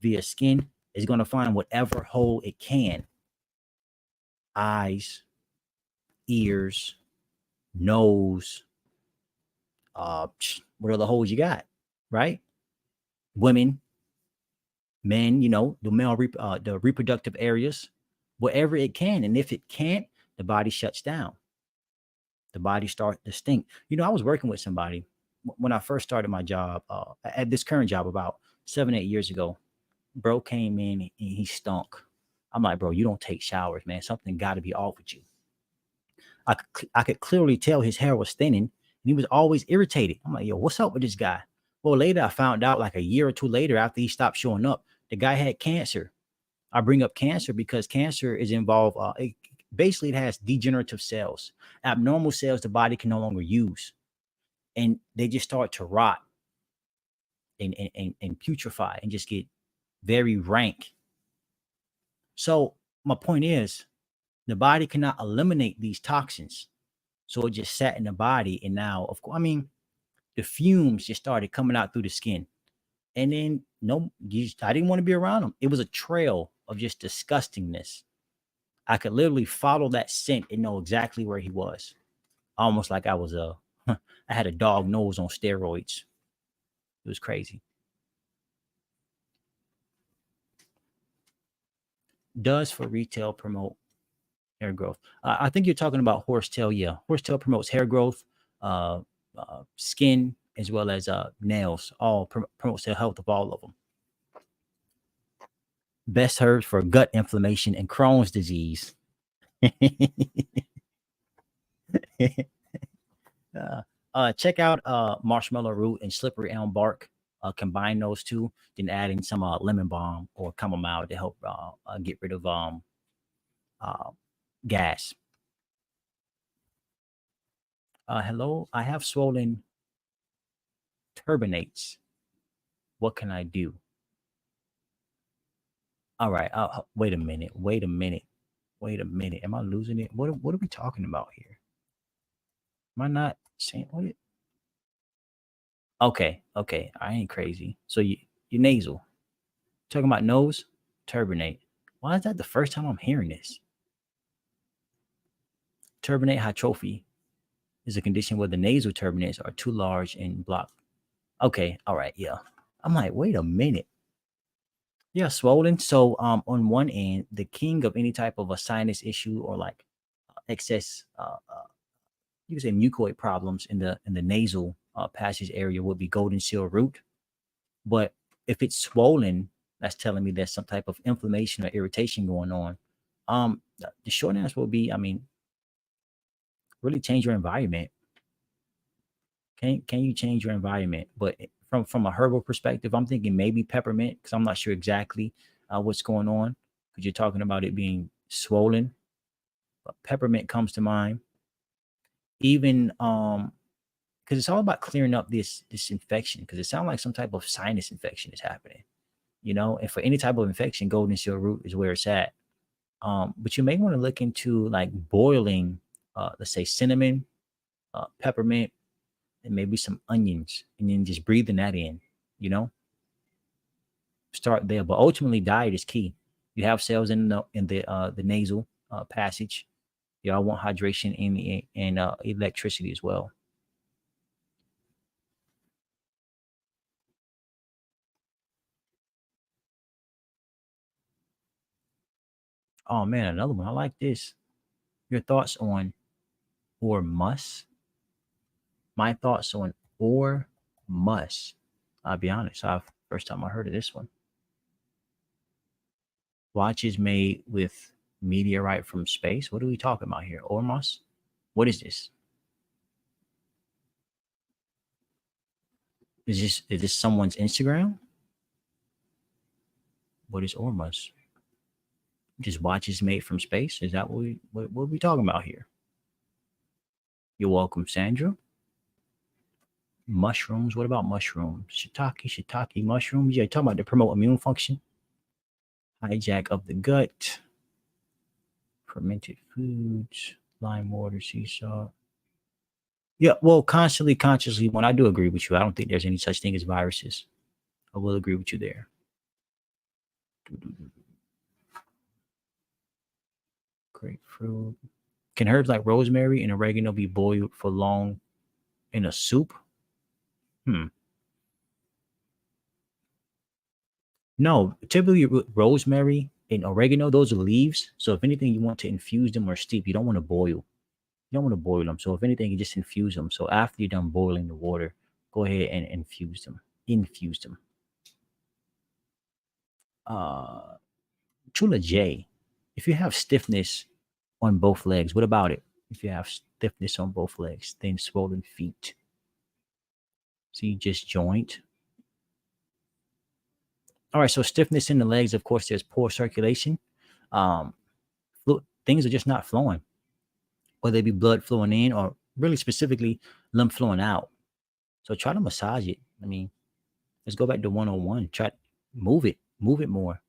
via skin, it's going to find whatever hole it can. Eyes, ears, nose, what other holes you got, right? Women, men, the male the reproductive areas, wherever it can. And if it can't, the body shuts down. The body starts to stink. I was working with somebody when I first started my job, at this current job about 7-8 years ago. Bro came in and he stunk. I'm like, bro, you don't take showers, man. Something got to be off with you. I could clearly tell his hair was thinning, and he was always irritated. I'm like, yo, what's up with this guy? Well, later I found out, like a year or two later, after he stopped showing up, the guy had cancer. I bring up cancer because cancer is involved. Basically, it has degenerative cells, abnormal cells the body can no longer use, and they just start to rot and putrefy and just get very rank. So my point is, the body cannot eliminate these toxins, so it just sat in the body, and now, of course, the fumes just started coming out through the skin, and then I didn't want to be around them. It was a trail of just disgustingness. I could literally follow that scent and know exactly where he was, almost like I was I had a dog nose on steroids. It was crazy. Does for retail promote hair growth? I think you're talking about horsetail. Yeah, horsetail promotes hair growth, skin, as well as nails. All promotes the health of all of them. Best herbs for gut inflammation and Crohn's disease. Check out marshmallow root and slippery elm bark. Combine those two, then add in some lemon balm or chamomile to help get rid of uh, gas. Hello, I have swollen turbinates. What can I do? All right. Wait a minute. Wait a minute. Wait a minute. Am I losing it? What are we talking about here? Am I not saying what? Okay. Okay. I ain't crazy. So you nasal. Talking about nose turbinate. Why is that the first time I'm hearing this? Turbinate hypertrophy is a condition where the nasal turbinates are too large and block. Okay. All right. Yeah. I'm like, wait a minute. Yeah, swollen. So on one end, the king of any type of a sinus issue or like excess you could say mucoid problems in the nasal passage area would be golden seal root. But if it's swollen, that's telling me there's some type of inflammation or irritation going on. The short answer will be, I mean, really change your environment. Can you change your environment? But from a herbal perspective, I'm thinking maybe peppermint because I'm not sure exactly what's going on because you're talking about it being swollen. But peppermint comes to mind. Even because it's all about clearing up this infection because it sounds like some type of sinus infection is happening, you know. And for any type of infection, golden seal root is where it's at. But you may want to look into like boiling, let's say cinnamon, peppermint, and maybe some onions, and then just breathing that in. You know, start there. But ultimately, diet is key. You have cells in the nasal passage. Y'all want hydration and electricity as well. Oh man, another one. I like this. Your thoughts on or must? My thoughts on or must. I'll be honest. I've first time I heard of this one. Watches made with meteorite from space. What are we talking about here? Or must? What is this? Is this someone's Instagram? What is Ormus? Just watches made from space? Is that what are we talking about here? You're welcome, Sandra. Mushrooms. What about mushrooms? Shiitake mushrooms. Yeah, talking about to promote immune function. Hijack of the gut. Fermented foods. Lime water, sea salt. Yeah, well, constantly, consciously, when I do agree with you, I don't think there's any such thing as viruses. I will agree with you there. Grapefruit. Can herbs like rosemary and oregano be boiled for long in a soup? Hmm. No, typically rosemary and oregano, those are leaves. So if anything, you want to infuse them or steep. You don't want to boil. You don't want to boil them. So if anything, you just infuse them. So after you're done boiling the water, go ahead and infuse them. Infuse them. Uh, Chula J. If you have stiffness on both legs, what about it? If you have stiffness on both legs, then swollen feet. See, just joint. All right, so stiffness in the legs, of course, there's poor circulation. Um, things are just not flowing, whether it be blood flowing in or really specifically lymph flowing out. So try to massage it. I mean, let's go back to 101. Try move it more.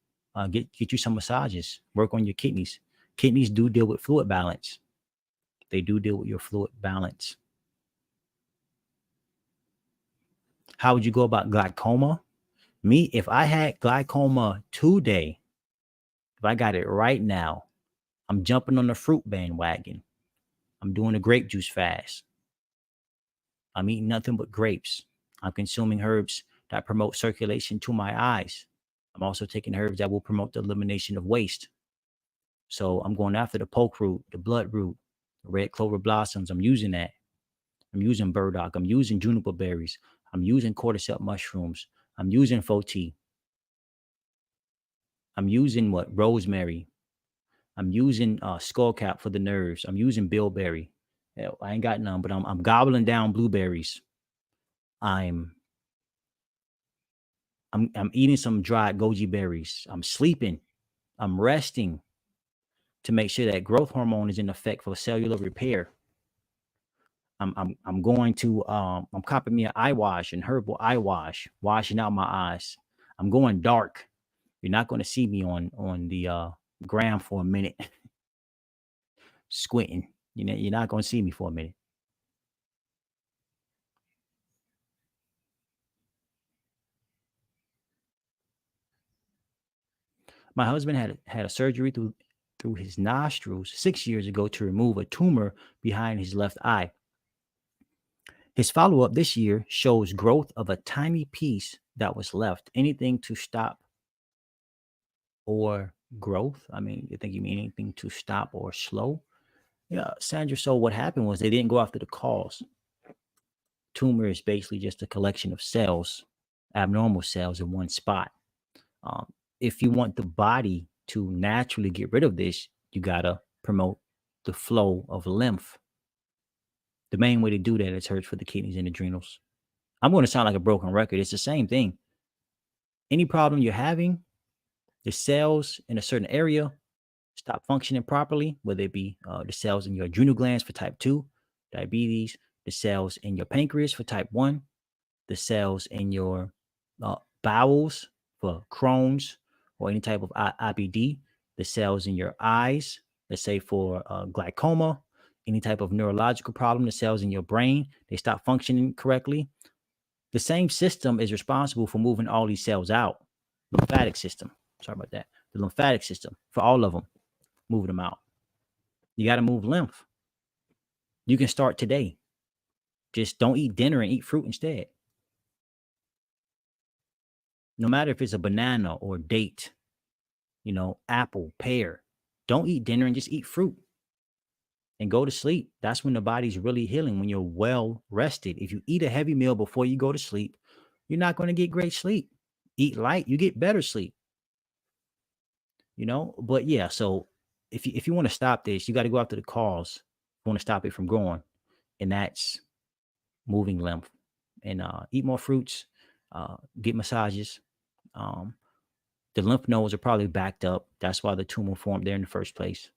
Get you some massages. Work on your kidneys. Kidneys do deal with fluid balance. They do deal with your fluid balance. How would you go about glaucoma? Me, if I had glaucoma today, if I got it right now, I'm jumping on the fruit bandwagon. I'm doing a grape juice fast. I'm eating nothing but grapes. I'm consuming herbs that promote circulation to my eyes. I'm also taking herbs that will promote the elimination of waste. So I'm going after the poke root, the blood root, the red clover blossoms. I'm using that. I'm using burdock. I'm using juniper berries. I'm using cordyceps mushrooms. I'm using foti. I'm using what? Rosemary. I'm using skullcap for the nerves. I'm using bilberry. Hell, I ain't got none, but I'm gobbling down blueberries. I'm I'm eating some dried goji berries. I'm sleeping. I'm resting to make sure that growth hormone is in effect for cellular repair. I'm going to I'm copying me an eye wash, and herbal eye wash, washing out my eyes. I'm going dark. You're not going to see me on the gram for a minute squinting. You're not going to see me for a minute. My husband had a surgery through his nostrils 6 years ago to remove a tumor behind his left eye. His follow up this year shows growth of a tiny piece that was left. Anything to stop or growth? I mean, you think you mean anything to stop or slow? Yeah, Sandra. So what happened was they didn't go after the cause. Tumor is basically just a collection of cells, abnormal cells in one spot. Um, if you want the body to naturally get rid of this, you gotta promote the flow of lymph. The main way to do that is hurts for the kidneys and adrenals. I'm going to sound like a broken record. It's the same thing. Any problem you're having, the cells in a certain area stop functioning properly, whether it be the cells in your adrenal glands for type 2, diabetes, the cells in your pancreas for type 1, the cells in your bowels for Crohn's or any type of IBD, the cells in your eyes, let's say for glaucoma, any type of neurological problem, the cells in your brain, they stop functioning correctly. The same system is responsible for moving all these cells out. Lymphatic system. Sorry about that. The lymphatic system for all of them, moving them out. You got to move lymph. You can start today. Just don't eat dinner and eat fruit instead. No matter if it's a banana or date, apple, pear, don't eat dinner and just eat fruit and go to sleep. That's when the body's really healing, when you're well rested. If you eat a heavy meal before you go to sleep, you're not going to get great sleep. Eat light, you get better sleep. But yeah, so if you want to stop this, you got to go after the cause. You want to stop it from growing, and that's moving lymph. And eat more fruits, get massages. The lymph nodes are probably backed up. That's why the tumor formed there in the first place.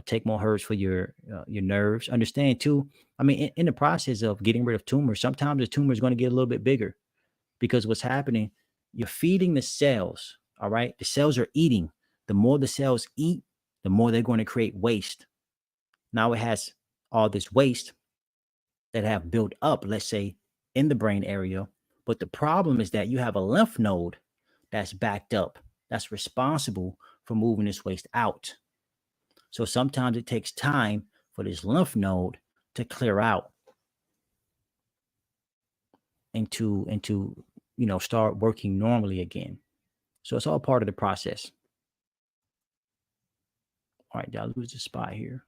Take more herbs for your nerves. Understand too. I mean, in the process of getting rid of tumors, sometimes the tumor is going to get a little bit bigger because what's happening, you're feeding the cells. All right, the cells are eating. The more the cells eat, the more they're going to create waste. Now it has all this waste that have built up, let's say, in the brain area. But the problem is that you have a lymph node that's backed up, that's responsible for moving this waste out. So sometimes it takes time for this lymph node to clear out and to start working normally again. So it's all part of the process. All right, did I lose the spot here?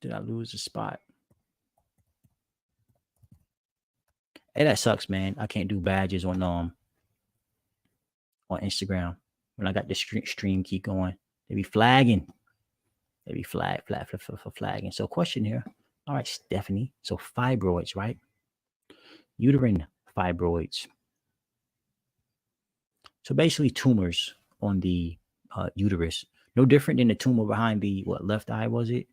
Did I lose the spot? Hey, that sucks, man. I can't do badges on Instagram when I got the stream keep going. They be flagging. They be flagging. So question here. All right, Stephanie. So fibroids, right? Uterine fibroids. So basically tumors on the uterus. No different than the tumor behind the left eye, was it?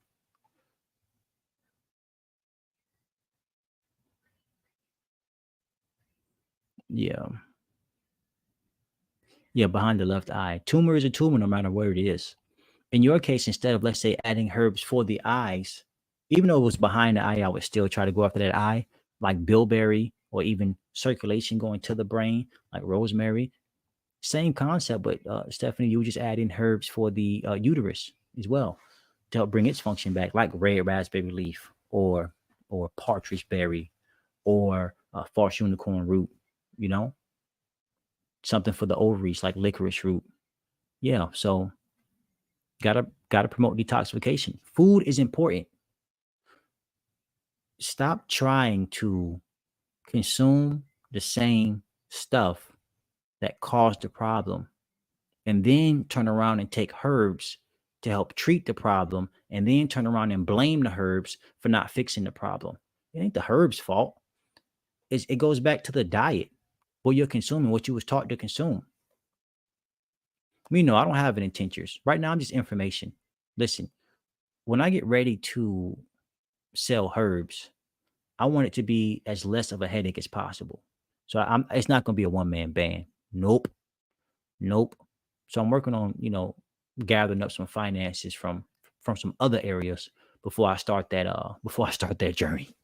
Yeah. Yeah, behind the left eye. Tumor is a tumor no matter where it is. In your case, instead of, let's say, adding herbs for the eyes, even though it was behind the eye, I would still try to go after that eye, like bilberry or even circulation going to the brain, like rosemary. Same concept, but Stephanie, you just add in herbs for the uterus as well to help bring its function back, like red raspberry leaf or partridge berry or false unicorn root. Something for the ovaries like licorice root. Yeah, so gotta promote detoxification. Food is important. Stop trying to consume the same stuff that caused the problem, and then turn around and take herbs to help treat the problem, and then turn around and blame the herbs for not fixing the problem. It ain't the herbs' fault. It goes back to the diet, what you're consuming, what you was taught to consume. Me, no, I don't have any tinctures. Right now, I'm just information. Listen, when I get ready to sell herbs, I want it to be as less of a headache as possible. So it's not going to be a one-man band. Nope. Nope. So I'm working on, gathering up some finances from some other areas before I start that before I start that journey.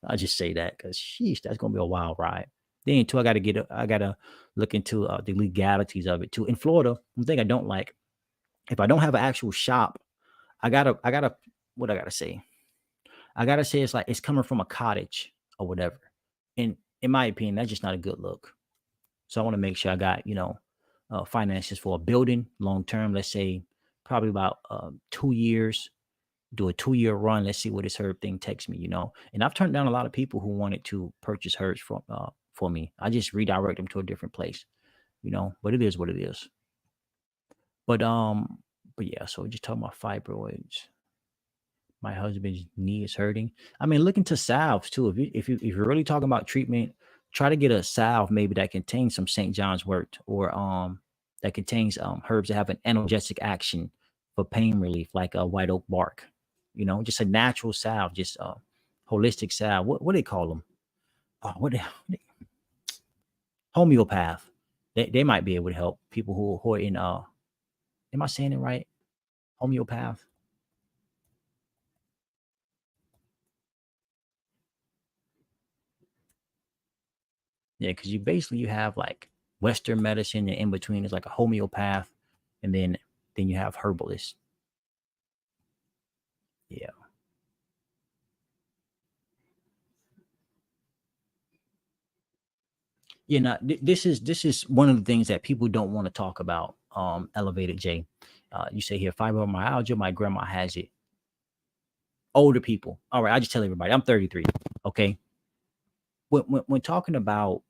I just say that because sheesh, that's gonna be a wild ride. Then too, I gotta look into the legalities of it too. In Florida, one thing I don't like, if I don't have an actual shop, I gotta what I gotta say. I gotta say it's like it's coming from a cottage or whatever. And in my opinion, that's just not a good look. So I want to make sure I got, finances for a building long term. Let's say probably about 2 years, do a 2 year run. Let's see what this herb thing takes me. And I've turned down a lot of people who wanted to purchase herbs for me. I just redirect them to a different place. But it is what it is. But yeah, so just talking about fibroids. My husband's knee is hurting. I mean, look into salves too. If you're really talking about treatment, try to get a salve maybe that contains some St. John's wort, or that contains herbs that have an analgesic action for pain relief, like a white oak bark. Just a natural salve, just holistic salve. What do they call them? Homeopath. They might be able to help people who are in am I saying it right? Homeopath. Yeah, because you have like Western medicine, and in between is like a homeopath, and then you have herbalists. Yeah, Now this is one of the things that people don't want to talk about. Elevated J, you say here fibromyalgia. My grandma has it. Older people. All right, I just tell everybody I'm 33. Okay, when talking about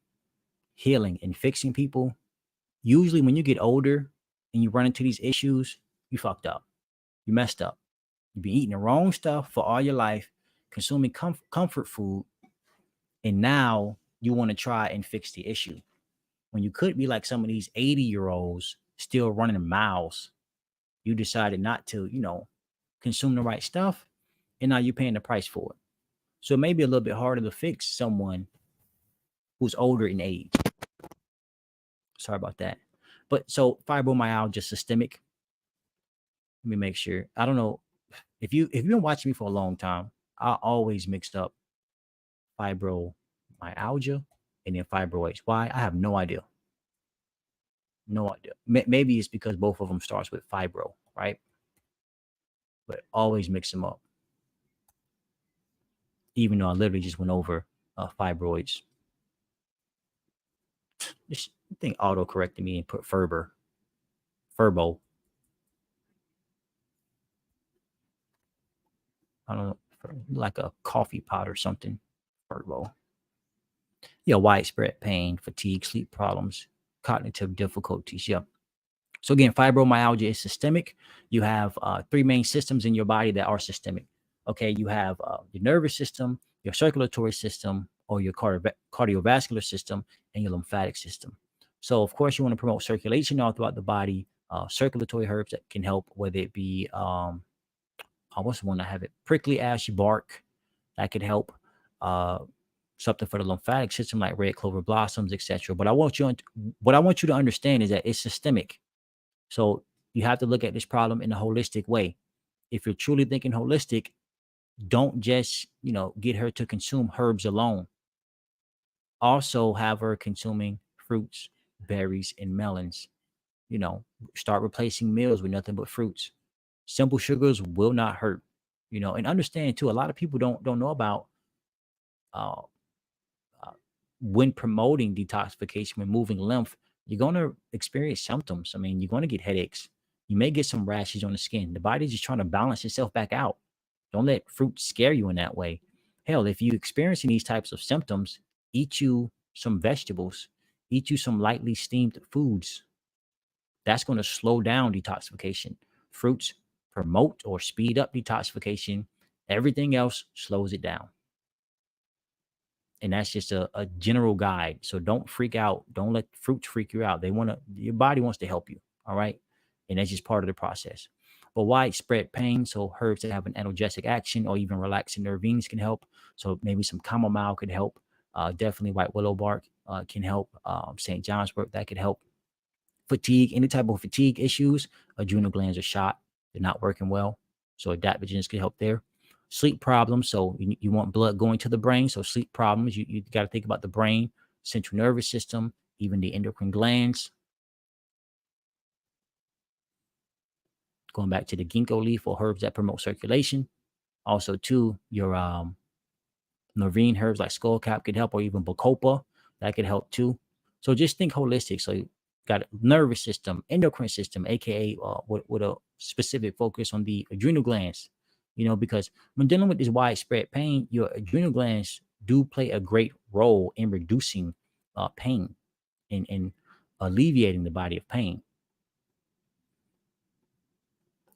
healing and fixing people, usually when you get older and you run into these issues, you fucked up. You messed up. You've been eating the wrong stuff for all your life, consuming comfort food, and now you want to try and fix the issue when you could be like some of these 80-year-olds still running miles. You decided not to, consume the right stuff, and now you're paying the price for it. So it may be a little bit harder to fix someone who's older in age. Sorry about that. But so fibromyalgia systemic. Let me make sure. I don't know if you've been watching me for a long time. I always mixed up fibromyalgia and then fibroids. Why? I have no idea. No idea. Maybe it's because both of them starts with fibro, right? But always mix them up. Even though I literally just went over fibroids. This thing auto corrected me and put Furbo. I don't know, like a coffee pot or something. Furbo. Yeah, widespread pain, fatigue, sleep problems, cognitive difficulties. Yeah. So again, fibromyalgia is systemic. You have three main systems in your body that are systemic. Okay, you have your nervous system, your circulatory system, or your cardiovascular system, and your lymphatic system. So of course, you want to promote circulation all throughout the body. Circulatory herbs that can help, whether it be what's the one I have it? Prickly ash bark that could help. Uh, Something for the lymphatic system like red clover blossoms, etc. But what I want you to understand is that it's systemic. So you have to look at this problem in a holistic way. If you're truly thinking holistic, don't just, get her to consume herbs alone. Also have her consuming fruits, berries, and melons. You know, Start replacing meals with nothing but fruits. Simple sugars will not hurt. And understand too, a lot of people don't know about uh, uh, when promoting detoxification, removing lymph, you're going to experience symptoms. I mean, you're going to get headaches. You may get some rashes on the skin. The body's just trying to balance itself back out. Don't let fruit scare you in that way. Hell, if you're experiencing these types of symptoms, eat you some vegetables, Eat you some lightly steamed foods. That's going to slow down detoxification. Fruits promote or speed up detoxification. Everything else slows it down. And that's just a general guide. So don't freak out. Don't let fruits freak you out. Your body wants to help you. All right. And that's just part of the process. But widespread pain, so herbs that have an analgesic action or even relaxing nervines can help. So maybe some chamomile could help. Definitely white willow bark can help. St. John's wort, that could help. Fatigue, any type of fatigue issues, adrenal glands are shot. They're not working well. So adaptogens can help there. Sleep problems. So you want blood going to the brain. So sleep problems, you got to think about the brain, central nervous system, even the endocrine glands. Going back to the ginkgo leaf or herbs that promote circulation. Also, too, your nervine herbs like skullcap could help, or even bacopa, that could help too. So just think holistic. So you got a nervous system, endocrine system, aka with a specific focus on the adrenal glands. Because when dealing with this widespread pain, your adrenal glands do play a great role in reducing pain and alleviating the body of pain.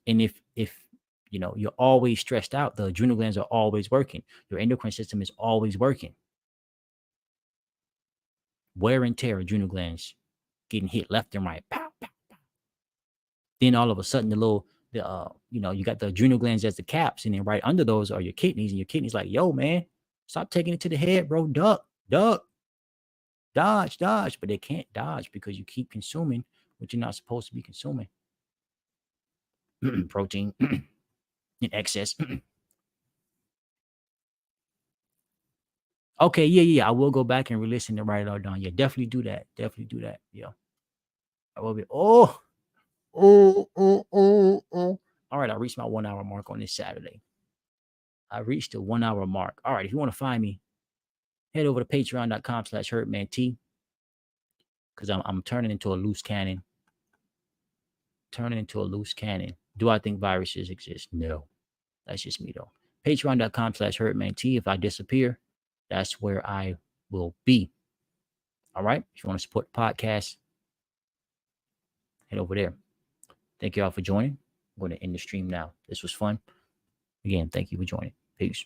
And if you're always stressed out, the adrenal glands are always working. Your endocrine system is always working. Wear and tear, adrenal glands getting hit left and right. Pow, pow, pow. Then all of a sudden, you got the adrenal glands as the caps, and then right under those are your kidneys, and your kidneys like, yo, man, stop taking it to the head, bro. Duck, dodge. But they can't dodge because you keep consuming what you're not supposed to be consuming. Protein in excess. Okay, yeah. I will go back and re-listen and write it all down. Yeah, definitely do that. Yeah. I will be. Oh. All right, I reached my 1 hour mark on this Saturday. I reached the 1 hour mark. All right, if you want to find me, head over to patreon.com/HurtManT, because I'm turning into a loose cannon. Do I think viruses exist? No. That's just me, though. Patreon.com/HurtManT. If I disappear, that's where I will be. All right. If you want to support the podcast, head over there. Thank you all for joining. I'm going to end the stream now. This was fun. Again, thank you for joining. Peace.